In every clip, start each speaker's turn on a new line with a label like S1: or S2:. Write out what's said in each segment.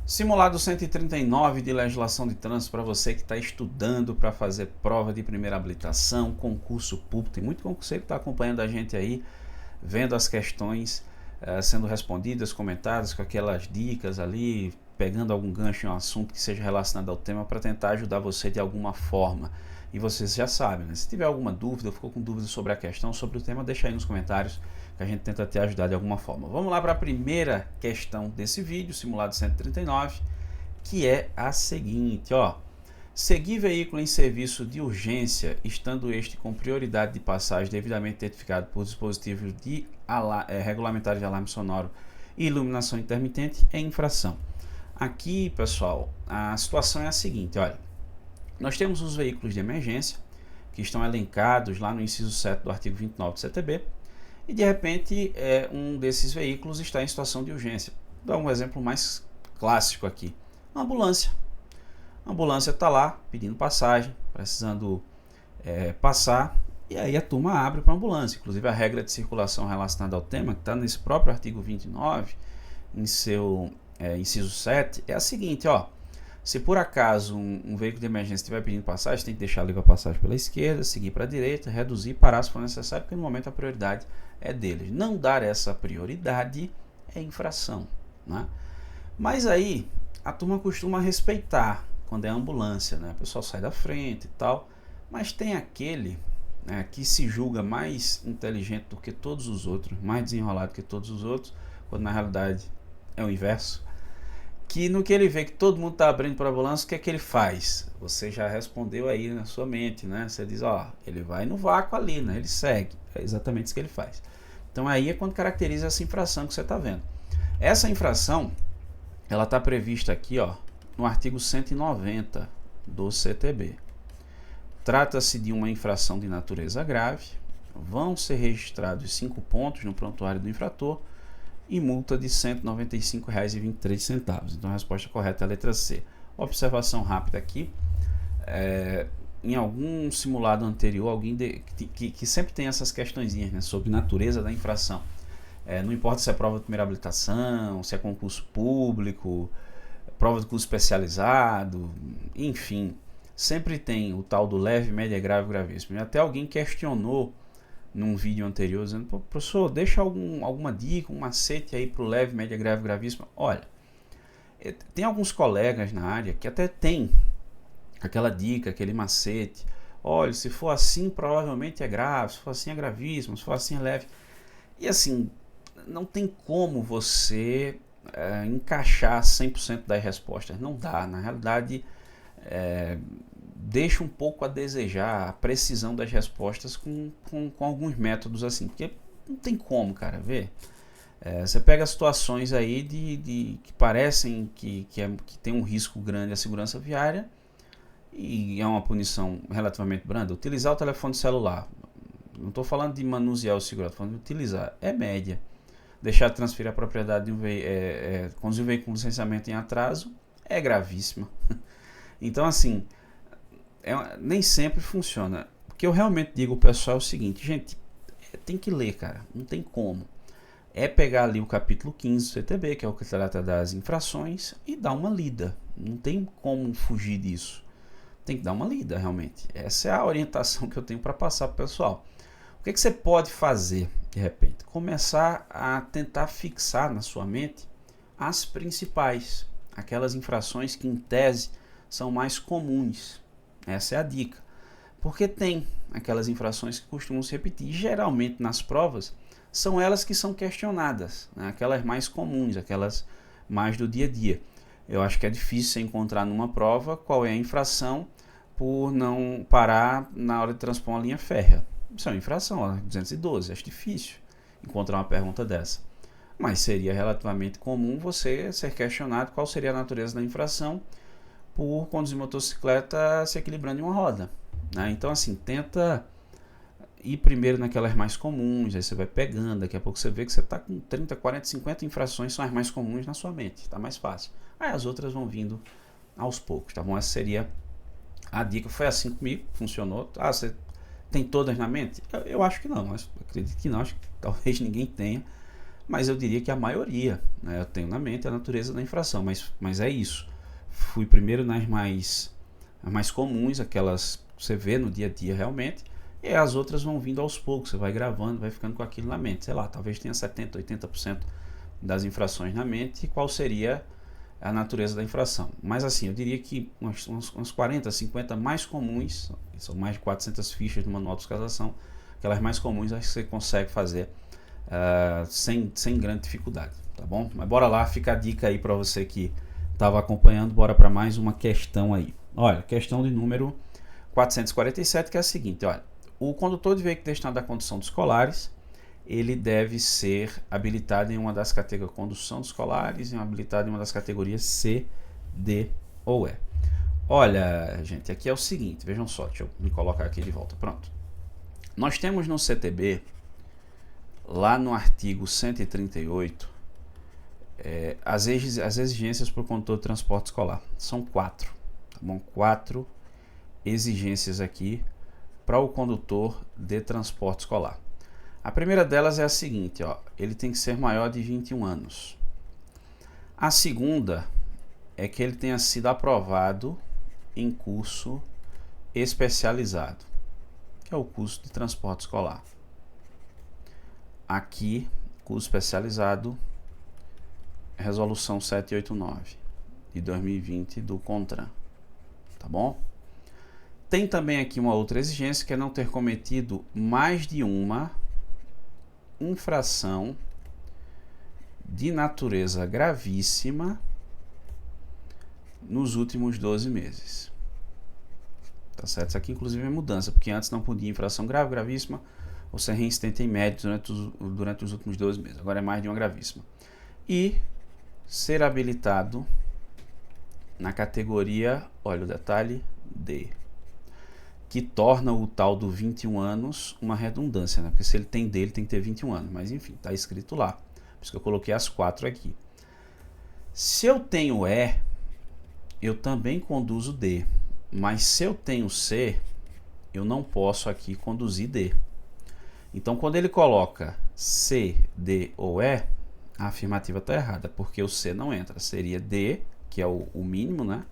S1: Simulado 139 de legislação de trânsito para você que está estudando para fazer prova de primeira habilitação, concurso público. Tem muito concurseiro que está acompanhando a gente aí, vendo as questões sendo respondidas, comentadas, com aquelas dicas ali, pegando algum gancho em um assunto que seja relacionado ao tema para tentar ajudar você de alguma forma. E vocês já sabem, né? Se tiver alguma dúvida, ou ficou com dúvida sobre a questão, sobre o tema, deixa aí nos comentários que a gente tenta te ajudar de alguma forma. Vamos lá para a primeira questão desse vídeo, simulado 139, que é a seguinte, ó. Seguir veículo em serviço de urgência, estando este com prioridade de passagem devidamente identificado por dispositivos de regulamentares de alarme sonoro e iluminação intermitente, é infração. Aqui, pessoal, a situação é a seguinte, olha. Nós temos os veículos de emergência, que estão elencados lá no inciso 7 do artigo 29 do CTB, e de repente um desses veículos está em situação de urgência. Vou dar um exemplo mais clássico aqui. Uma ambulância. A ambulância está lá pedindo passagem, precisando passar, e aí a turma abre para a ambulância. Inclusive a regra de circulação relacionada ao tema, que está nesse próprio artigo 29, em seu inciso 7, é a seguinte, ó. Se por acaso um veículo de emergência estiver pedindo passagem, tem que deixar livre a passagem pela esquerda, seguir para a direita, reduzir, parar se for necessário, porque no momento a prioridade é deles. Não dar essa prioridade é infração, né? Mas aí a turma costuma respeitar quando é ambulância, né? O pessoal sai da frente e tal, mas tem aquele que se julga mais inteligente do que todos os outros, mais desenrolado que todos os outros, quando na realidade é o inverso. Que no que ele vê que todo mundo está abrindo para a ambulância, o que é que ele faz? Você já respondeu aí na sua mente, né? Você diz, ó, ele vai no vácuo ali, né? Ele segue. É exatamente isso que ele faz. Então aí é quando caracteriza essa infração que você está vendo. Essa infração, ela está prevista aqui, ó, no artigo 190 do CTB. Trata-se de uma infração de natureza grave. Vão ser registrados 5 pontos no prontuário do infrator e multa de R$ 195,23. Então a resposta correta é a letra C. Observação rápida aqui. Em algum simulado anterior, alguém que sempre tem essas questõezinhas, né, sobre natureza da infração. Não importa se é prova de primeira habilitação, se é concurso público, prova de curso especializado, enfim, sempre tem o tal do leve, média, grave e gravíssimo. E até alguém questionou num vídeo anterior, dizendo, professor, deixa alguma dica, um macete aí para o leve, média, grave, gravíssimo. Olha, tem alguns colegas na área que até tem aquela dica, aquele macete. Olha, se for assim, provavelmente é grave, se for assim é gravíssimo, se for assim é leve. E assim, não tem como você encaixar 100% das respostas. Não dá, na realidade, deixa um pouco a desejar a precisão das respostas com alguns métodos assim, porque não tem como, cara, ver. Você pega situações aí que parecem que tem um risco grande à segurança viária e é uma punição relativamente branda. Utilizar o telefone celular, não estou falando de manusear o seguro, estou falando de utilizar, é média. Deixar de transferir a propriedade de um veículo, conduzir o veículo com licenciamento em atraso, é gravíssima. Então assim, nem sempre funciona. O que eu realmente digo ao pessoal é o seguinte, gente, tem que ler, cara, não tem como. É pegar ali o capítulo 15 do CTB, que é o que trata das infrações, e dar uma lida. Não tem como fugir disso. Tem que dar uma lida, realmente. Essa é a orientação que eu tenho para passar para o pessoal. O que você pode fazer, de repente? Começar a tentar fixar na sua mente as principais, aquelas infrações que, em tese, são mais comuns. Essa é a dica. Porque tem aquelas infrações que costumam se repetir. Geralmente, nas provas, são elas que são questionadas, né? Aquelas mais comuns, aquelas mais do dia a dia. Eu acho que é difícil você encontrar numa prova qual é a infração por não parar na hora de transpor uma linha férrea. Isso é uma infração, ó, 212, acho difícil encontrar uma pergunta dessa. Mas seria relativamente comum você ser questionado qual seria a natureza da infração por conduzir motocicleta se equilibrando em uma roda, né? Então assim, tenta ir primeiro naquelas mais comuns, aí você vai pegando, daqui a pouco você vê que você está com 30, 40, 50 infrações, são as mais comuns na sua mente, está mais fácil. Aí as outras vão vindo aos poucos, tá bom? Essa seria a dica. Foi assim comigo, funcionou. Você tem todas na mente? Eu acho que não, mas acredito que não, acho que talvez ninguém tenha, mas eu diria que a maioria, né, eu tenho na mente a natureza da infração, mas é isso. Fui primeiro nas mais comuns, aquelas que você vê no dia a dia realmente, e as outras vão vindo aos poucos, você vai gravando, vai ficando com aquilo na mente. Sei lá, talvez tenha 70%, 80% das infrações na mente, e qual seria a natureza da infração. Mas assim, eu diria que uns 40, 50 mais comuns, são mais de 400 fichas no manual de fiscalização, aquelas mais comuns acho que você consegue fazer sem grande dificuldade, tá bom? Mas bora lá, fica a dica aí para você que estava acompanhando, bora para mais uma questão aí. Olha, questão de número 447, que é a seguinte, olha, o condutor de veículo destinado à condução de escolares, ele deve ser habilitado em uma das categorias condução de escolares e habilitado em uma das categorias C, D ou E. Olha, gente, aqui é o seguinte, vejam só, deixa eu me colocar aqui de volta, pronto. Nós temos no CTB, lá no artigo 138, as exigências para o condutor de transporte escolar. São 4, tá bom? 4 exigências aqui para o condutor de transporte escolar. A primeira delas é a seguinte, ó, ele tem que ser maior de 21 anos. A segunda é que ele tenha sido aprovado em curso especializado, que é o curso de transporte escolar. Aqui, curso especializado, resolução 789 de 2020 do CONTRAN, tá bom? Tem também aqui uma outra exigência, que é não ter cometido mais de uma infração de natureza gravíssima nos últimos 12 meses. Tá certo? Isso aqui inclusive é mudança, porque antes não podia infração grave, gravíssima, ou ser reincidente em médio durante os últimos 12 meses. Agora é mais de uma gravíssima. E ser habilitado na categoria, olha o detalhe, D, que torna o tal do 21 anos uma redundância, né? Porque se ele tem D, ele tem que ter 21 anos, mas enfim, está escrito lá. Por isso que eu coloquei as 4 aqui. Se eu tenho E, eu também conduzo D, mas se eu tenho C, eu não posso aqui conduzir D. Então, quando ele coloca C, D ou E, a afirmativa está errada, porque o C não entra. Seria D, que é o mínimo, né?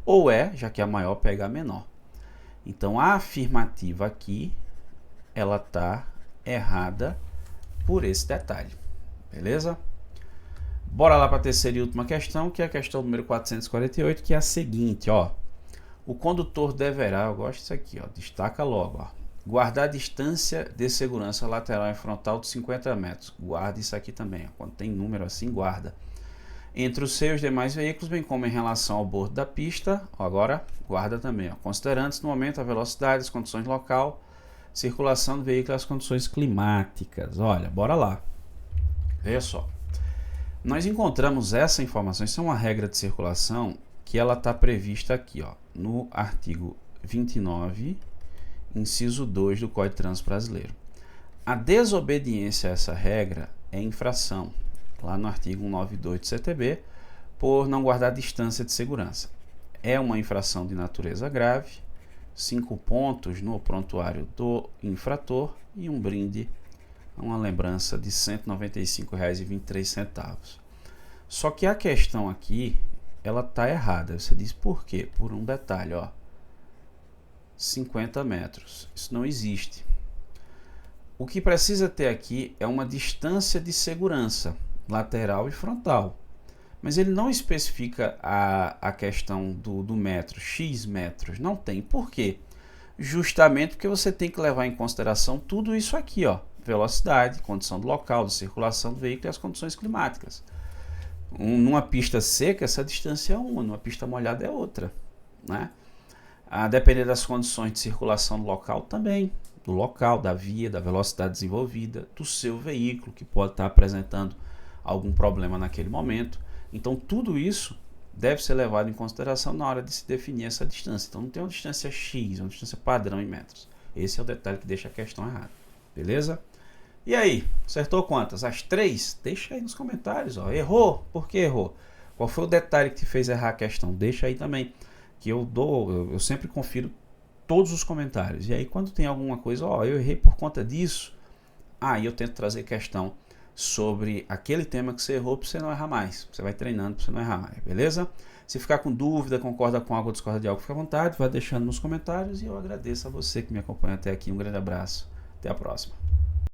S1: Ou E, já que a maior pega a menor. Então, a afirmativa aqui, ela está errada por esse detalhe. Beleza? Bora lá para a terceira e última questão, que é a questão número 448, que é a seguinte, ó. O condutor deverá, eu gosto disso aqui, ó, destaca logo, ó, guardar distância de segurança lateral e frontal de 50 metros. Guarda isso aqui também, ó. Quando tem número assim, guarda. Entre os seus demais veículos, bem como em relação ao bordo da pista, ó, agora guarda também, ó, considerando-se no momento a velocidade, as condições local, circulação do veículo e as condições climáticas. Olha, bora lá. Veja só. Nós encontramos essa informação, isso é uma regra de circulação que ela está prevista aqui, ó, no artigo 29, inciso 2 do Código de Trânsito Brasileiro. A desobediência a essa regra é infração, lá no artigo 192 do CTB, por não guardar distância de segurança. É uma infração de natureza grave, 5 pontos no prontuário do infrator e um brinde, uma lembrança de R$ 195,23. Só que a questão aqui, ela está errada. Você diz por quê? Por um detalhe, ó. 50 metros. Isso não existe. O que precisa ter aqui é uma distância de segurança lateral e frontal. Mas ele não especifica a questão do metro, X metros. Não tem. Por quê? Justamente porque você tem que levar em consideração tudo isso aqui, ó. Velocidade, condição do local, de circulação do veículo e as condições climáticas. Numa pista seca, essa distância é uma, numa pista molhada é outra, né? A depender das condições de circulação do local também, do local, da via, da velocidade desenvolvida, do seu veículo, que pode estar apresentando algum problema naquele momento. Então, tudo isso deve ser levado em consideração na hora de se definir essa distância. Então, não tem uma distância X, uma distância padrão em metros. Esse é o detalhe que deixa a questão errada. Beleza? E aí, acertou quantas? As 3? Deixa aí nos comentários, ó. Errou? Por que errou? Qual foi o detalhe que te fez errar a questão? Deixa aí também, que eu sempre confiro todos os comentários. E aí, quando tem alguma coisa, ó, eu errei por conta disso, aí eu tento trazer questão sobre aquele tema que você errou para você não errar mais. Você vai treinando para você não errar mais, beleza? Se ficar com dúvida, concorda com algo ou discorda de algo, fica à vontade, vai deixando nos comentários e eu agradeço a você que me acompanha até aqui. Um grande abraço, até a próxima.